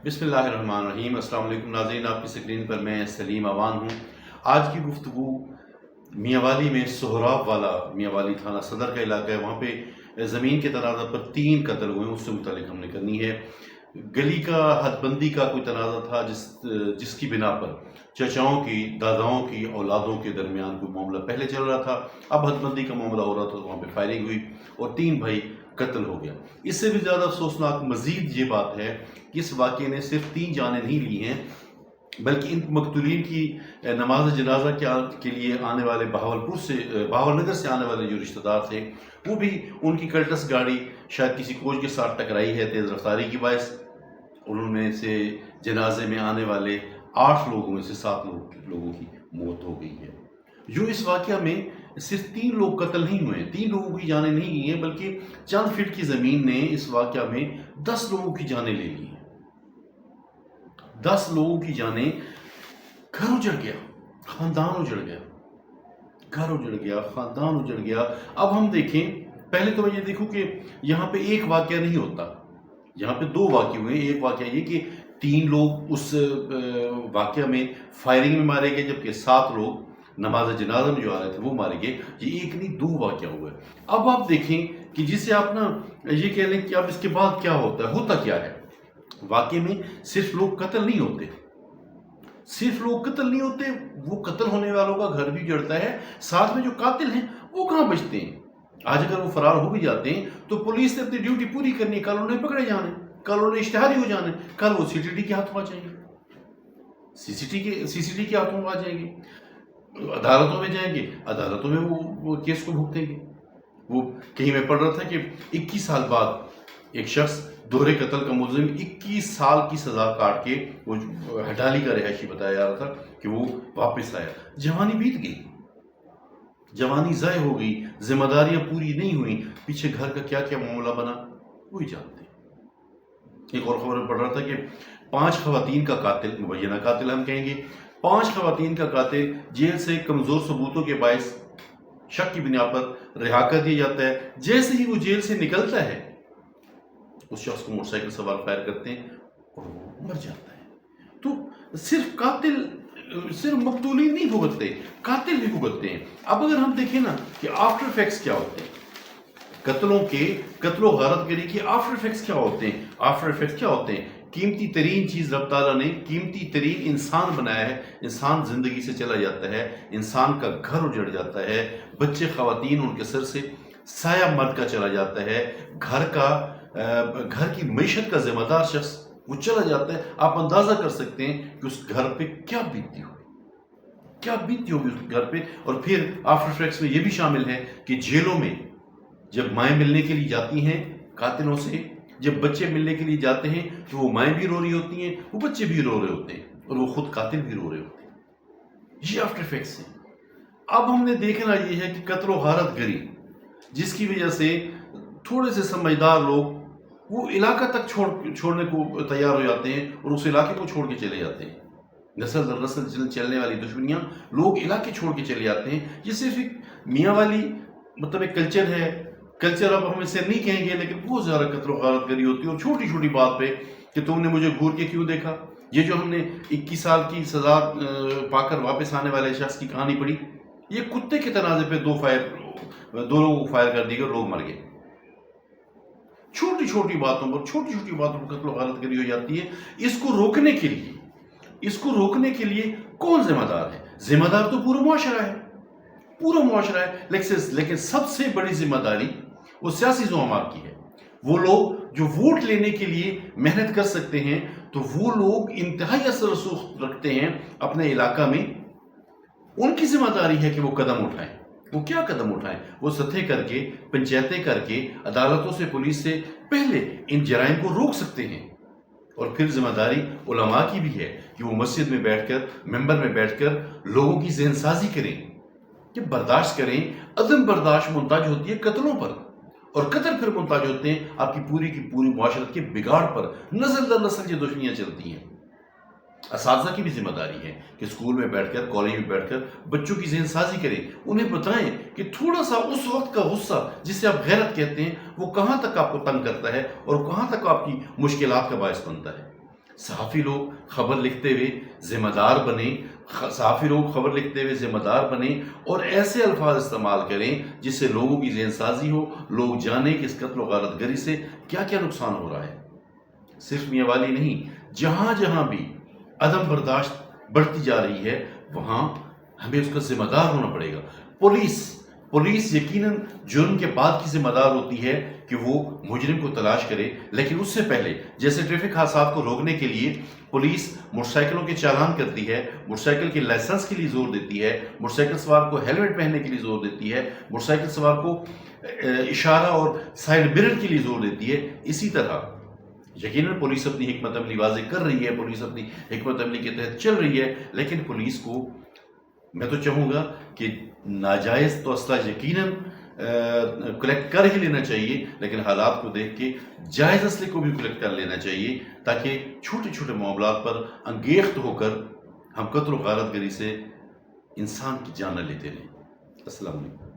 بسم اللہ الرحمن الرحیم۔ السلام علیکم ناظرین، آپ کی سکرین پر میں سلیم اوان ہوں۔ آج کی گفتگو میاں والی میں سہراب والا، میاں والی تھانہ صدر کا علاقہ ہے، وہاں پہ زمین کے تنازع پر 3 قتل ہوئے، اس سے متعلق ہم نے کرنی ہے۔ گلی کا حد بندی کا کوئی تنازع تھا جس کی بنا پر چچاؤں کی، داداؤں کی اولادوں کے درمیان کوئی معاملہ پہلے چل رہا تھا، اب حد بندی کا معاملہ ہو رہا تھا، وہاں پہ فائرنگ ہوئی اور 3 بھائی قتل ہو گیا۔ اس سے بھی زیادہ افسوسناک مزید یہ بات ہے کہ اس واقعے نے صرف 3 جانیں نہیں لی ہیں، بلکہ ان مقتولین کی نماز جنازہ کے لیے آنے والے بہاول نگر سے آنے والے جو رشتہ دار تھے، وہ بھی ان کی کلٹس گاڑی شاید کسی کوچ کے ساتھ ٹکرائی ہے تیز رفتاری کی باعث، انہوں میں سے جنازے میں آنے والے 8 لوگوں میں سے 7 لوگوں کی موت ہو گئی ہے۔ جو اس واقعہ میں صرف 3 لوگ قتل نہیں ہوئے، 3 لوگوں کی جانیں نہیں گئی ہیں، بلکہ چند فٹ کی زمین نے اس واقعہ میں 10 لوگوں کی جانیں لے لی ہیں۔ 10 لوگوں کی جانیں، گھر اجڑ گیا، خاندان اجڑ گیا، گھر اجڑ گیا، خاندان اجڑ گیا۔ اب ہم دیکھیں، پہلے تو میں یہ دیکھوں کہ یہاں پہ ایک واقعہ نہیں ہوتا، یہاں پہ 2 واقعے ہوئے۔ ایک واقعہ یہ کہ 3 لوگ اس واقعہ میں فائرنگ میں مارے گئے، جبکہ 7 لوگ نماز جنازہ میں جو آ رہے تھے وہ مارے گئے۔ یہ ایک نہیں 2 واقعہ ہوئے۔ اب آپ دیکھیں کہ جسے آپ یہ کہہ لیں کہ اب اس کے بعد کیا ہوتا کیا ہے۔ واقعے میں صرف لوگ قتل نہیں ہوتے، صرف لوگ قتل نہیں ہوتے، وہ قتل ہونے والوں کا گھر بھی جڑتا ہے، ساتھ میں جو قاتل ہیں وہ کہاں بچتے ہیں۔ آج اگر وہ فرار ہو بھی جاتے ہیں تو پولیس نے اپنی ڈیوٹی پوری کرنی ہے، کل انہیں پکڑے جانے، کل انہیں اشتہاری ہو جانے، کل وہ سی ٹی ڈی کے ہاتھوں آ جائیں گے، سی سی ٹی کے ہاتھوں آ جائیں گے، عدالتوں میں جائیں گے، عدالتوں میں وہ کیس کو بھگتیں گے۔ وہ کہیں میں پڑھ رہا تھا کہ 21 سال بعد ایک شخص دوہرے قتل کا ملزم 21 سال کی سزا کاٹ کے، وہ ہٹالی کا رہائشی بتایا جا رہا تھا کہ وہ واپس آیا۔ جوانی بیت گئی، جوانی ضائع ہو گئی، ذمہ داریاں پوری نہیں ہوئیں، پیچھے گھر کا کیا کیا معاملہ بنا وہی جانتے ہیں۔ ایک اور خبر میں پڑھ رہا تھا کہ 5 خواتین کا قاتل، مبینہ قاتل ہم کہیں گے، 5 خواتین کا قاتل جیل سے کمزور ثبوتوں کے باعث شک کی بنا پر رہا کر دیا جاتا ہے۔ جیسے ہی وہ جیل سے نکلتا ہے، اس شخص کو موٹر سائیکل سوار فائر کرتے ہیں اور وہ مر جاتا ہے۔ تو صرف مقتولین نہیں بھگتتے، قاتل بھی بھگتتے ہیں۔ اب اگر ہم دیکھیں نا کہ آفٹر ایفیکٹس کیا ہوتے ہیں، قتل و غارت گری کے آفٹر ایفیکٹس کیا ہوتے ہیں۔ آفٹر ایفیکٹس کیا ہوتے ہیں؟ قیمتی ترین چیز رب تعالیٰ نے قیمتی ترین انسان بنایا ہے، انسان زندگی سے چلا جاتا ہے، انسان کا گھر اجڑ جاتا ہے، بچے خواتین ان کے سر سے سایہ مرد کا چلا جاتا ہے، گھر کی معیشت کا ذمہ دار شخص وہ چلا جاتا ہے۔ آپ اندازہ کر سکتے ہیں کہ اس گھر پہ کیا بیتتی ہوگی اس گھر پہ۔ اور پھر آفٹر ایفیکٹس میں یہ بھی شامل ہے کہ جیلوں میں جب مائیں ملنے کے لیے جاتی ہیں قاتلوں سے، جب بچے ملنے کے لیے جاتے ہیں تو وہ مائیں بھی رو رہی ہوتی ہیں، وہ بچے بھی رو رہے ہوتے ہیں، اور وہ خود قاتل بھی رو رہے ہوتے ہیں۔ یہ آفٹر ایفیکٹس ہیں۔ اب ہم نے دیکھنا یہ ہے کہ قتل و غارت گری جس کی وجہ سے تھوڑے سے سمجھدار لوگ وہ علاقہ تک چھوڑنے کو تیار ہو جاتے ہیں اور اس علاقے کو چھوڑ کے چلے جاتے ہیں۔ نسل در نسل چلنے والی دشمنیاں، لوگ علاقے چھوڑ کے چلے جاتے ہیں۔ یہ صرف ایک میاں والی ایک کلچر ہے، کلچر اب ہم اسے نہیں کہیں گے، لیکن بہت زیادہ قتل و غارت گری ہوتی ہے، اور چھوٹی چھوٹی بات پہ کہ تم نے مجھے گھور کے کیوں دیکھا۔ یہ جو ہم نے 21 سال کی سزا پا کر واپس آنے والے شخص کی کہانی پڑھی، یہ کتے کے تنازع پہ 2 لوگوں کو فائر کر دی گئے، لوگ مر گئے۔ چھوٹی چھوٹی باتوں پر قتل و غارت گری ہو جاتی ہے۔ اس کو روکنے کے لیے کون ذمہ دار ہے؟ ذمہ دار تو پورا معاشرہ ہے، لیکن سب سے بڑی ذمہ داری وہ سیاسی زعماء کی ہے۔ وہ لوگ جو ووٹ لینے کے لیے محنت کر سکتے ہیں، تو وہ لوگ انتہائی اثر رسوخ رکھتے ہیں اپنے علاقہ میں، ان کی ذمہ داری ہے کہ وہ قدم اٹھائیں۔ وہ کیا قدم اٹھائیں؟ وہ سطح کر کے، پنچایتیں کر کے، عدالتوں سے، پولیس سے پہلے ان جرائم کو روک سکتے ہیں۔ اور پھر ذمہ داری علماء کی بھی ہے کہ وہ مسجد میں بیٹھ کر، ممبر میں بیٹھ کر لوگوں کی ذہن سازی کریں، کہ برداشت کریں۔ عدم برداشت منتج ہوتی ہے قتلوں پر، اور قتل پھر منتج ہوتے ہیں آپ کی پوری معاشرت کے بگاڑ پر۔ نسل در نسل یہ دشمنیاں چلتی ہیں۔ اساتذہ کی بھی ذمہ داری ہے کہ اسکول میں بیٹھ کر، کالج میں بیٹھ کر بچوں کی ذہن سازی کریں، انہیں بتائیں کہ تھوڑا سا اس وقت کا غصہ جسے آپ غیرت کہتے ہیں، وہ کہاں تک آپ کو تنگ کرتا ہے اور کہاں تک آپ کی مشکلات کا باعث بنتا ہے۔ صحافی لوگ خبر لکھتے ہوئے ذمہ دار بنیں، صحافی لوگ خبر لکھتے ہوئے ذمہ دار بنیں اور ایسے الفاظ استعمال کریں جس سے لوگوں کی ذہن سازی ہو، لوگ جانیں کہ اس قتل و غارت گری سے کیا کیا نقصان ہو رہا ہے۔ صرف میاں والی نہیں، جہاں جہاں بھی عدم برداشت بڑھتی جا رہی ہے وہاں ہمیں اس کا ذمہ دار ہونا پڑے گا۔ پولیس یقیناً جرم کے بعد کی ذمہ دار ہوتی ہے کہ وہ مجرم کو تلاش کرے، لیکن اس سے پہلے جیسے ٹریفک حادثات کو روکنے کے لیے پولیس موٹر سائیکلوں کے چالان کرتی ہے، موٹر سائیکل کے لائسنس کے لیے زور دیتی ہے، موٹر سائیکل سوار کو ہیلمٹ پہننے کے لیے زور دیتی ہے، موٹر سائیکل سوار کو اشارہ اور سائیڈ مرر کے لیے زور دیتی ہے، اسی طرح یقیناً پولیس اپنی حکمت عملی واضح کر رہی ہے، پولیس اپنی حکمت عملی کے تحت چل رہی ہے، لیکن پولیس کو میں تو چاہوں گا کہ ناجائز تو اسلحہ یقیناً کلیکٹ کر ہی لینا چاہیے، لیکن حالات کو دیکھ کے جائز اسلحے کو بھی کلیکٹ کر لینا چاہیے تاکہ چھوٹے چھوٹے معاملات پر انگیخت ہو کر ہم قتل و غارت گری سے انسان کی جان نہ لیتے رہیں۔ السلام علیکم۔